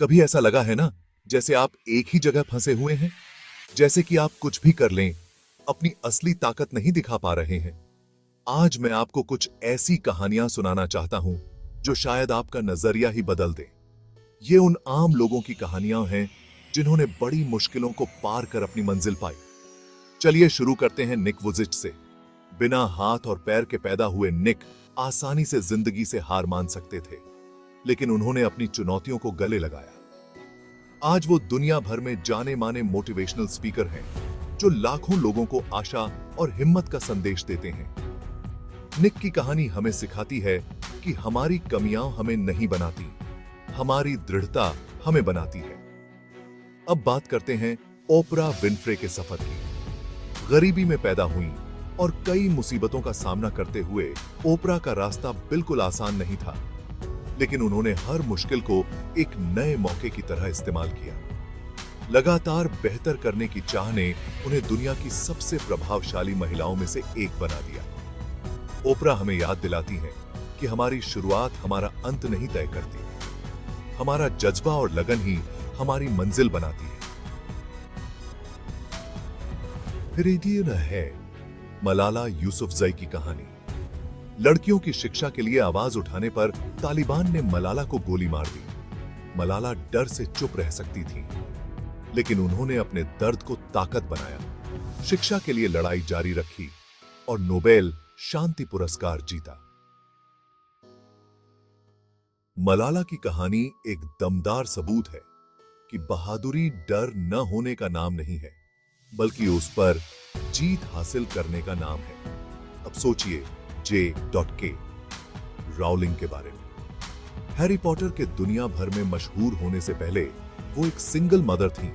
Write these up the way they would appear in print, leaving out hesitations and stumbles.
कभी ऐसा लगा है ना, जैसे आप एक ही जगह फंसे हुए हैं, जैसे कि आप कुछ भी कर लें, अपनी असली ताकत नहीं दिखा पा रहे हैं। आज मैं आपको कुछ ऐसी कहानियां सुनाना चाहता हूं, जो शायद आपका नजरिया ही बदल दे। ये उन आम लोगों की कहानियां हैं, जिन्होंने बड़ी मुश्किलों को पार कर अपनी मंजिल पाई। चलिए शुरू करते हैं निक वुजिच से। बिना हाथ और पैर के पैदा हुए निक आसानी से जिंदगी से हार मान सकते थे, लेकिन उन्होंने अपनी चुनौतियों को गले लगाया। आज वो दुनिया भर में जाने माने मोटिवेशनल स्पीकर हैं, जो लाखों लोगों को आशा और हिम्मत का संदेश देते हैं। निक की कहानी हमें सिखाती है कि हमारी कमियां हमें नहीं बनाती, हमारी दृढ़ता हमें बनाती है। अब बात करते हैं ओपरा विनफ्रे के सफर की। गरीबी में पैदा हुई और कई मुसीबतों का सामना करते हुए ओपरा का रास्ता बिल्कुल आसान नहीं था, लेकिन उन्होंने हर मुश्किल को एक नए मौके की तरह इस्तेमाल किया। लगातार बेहतर करने की चाह ने उन्हें दुनिया की सबसे प्रभावशाली महिलाओं में से एक बना दिया। ओपरा हमें याद दिलाती हैं कि हमारी शुरुआत हमारा अंत नहीं तय करती, हमारा जज्बा और लगन ही हमारी मंजिल बनाती है। फिर एक है मलाला यूसुफजई की कहानी। लड़कियों की शिक्षा के लिए आवाज उठाने पर तालिबान ने मलाला को गोली मार दी। मलाला डर से चुप रह सकती थी, लेकिन उन्होंने अपने दर्द को ताकत बनाया, शिक्षा के लिए लड़ाई जारी रखी और नोबेल शांति पुरस्कार जीता। मलाला की कहानी एक दमदार सबूत है कि बहादुरी डर न होने का नाम नहीं है, बल्कि उस पर जीत हासिल करने का नाम है। अब सोचिए J.K. राउलिंग के बारे में। हैरी पॉटर के दुनिया भर में मशहूर होने से पहले वो एक सिंगल मदर थी,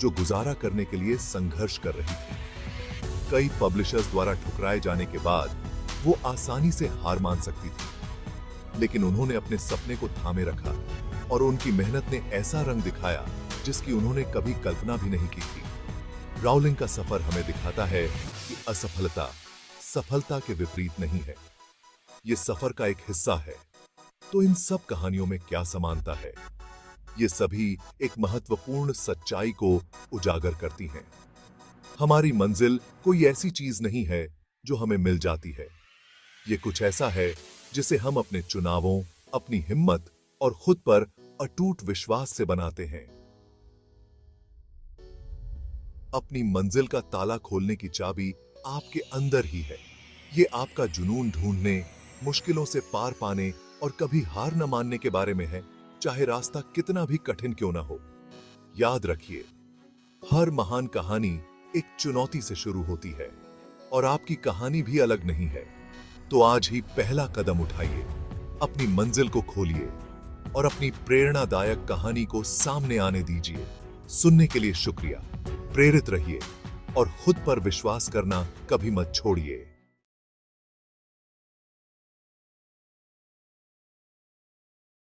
जो गुजारा करने के लिए संघर्ष कर रही थी। कई पब्लिशर्स द्वारा ठुकराए जाने के बाद वो आसानी से हार मान सकती थी, लेकिन उन्होंने अपने सपने को थामे रखा और उनकी मेहनत ने ऐसा रंग दिखाया जिसकी उन्होंने कभी कल्पना भी नहीं की थी। राउलिंग का सफर हमें दिखाता है कि असफलता सफलता के विपरीत नहीं है, ये सफर का एक हिस्सा है। तो इन सब कहानियों में क्या समानता है? ये सभी एक महत्वपूर्ण सच्चाई को उजागर करती हैं। हमारी मंजिल कोई ऐसी चीज नहीं है जो हमें मिल जाती है। ये कुछ ऐसा है जिसे हम अपने चुनावों, अपनी हिम्मत और खुद पर अटूट विश्वास से बनाते हैं। अपनी मंजिल का ताला खोलने की चाबी आपके अंदर ही है। ये आपका जुनून ढूंढने, मुश्किलों से पार पाने और कभी हार न मानने के बारे में है, चाहे रास्ता कितना भी कठिन क्यों ना हो। याद रखिए, हर महान कहानी एक चुनौती से शुरू होती है और आपकी कहानी भी अलग नहीं है। तो आज ही पहला कदम उठाइए, अपनी मंजिल को खोलिए और अपनी प्रेरणादायक कहानी को सामने आने दीजिए। सुनने के लिए शुक्रिया। प्रेरित रहिए और खुद पर विश्वास करना कभी मत छोड़िए।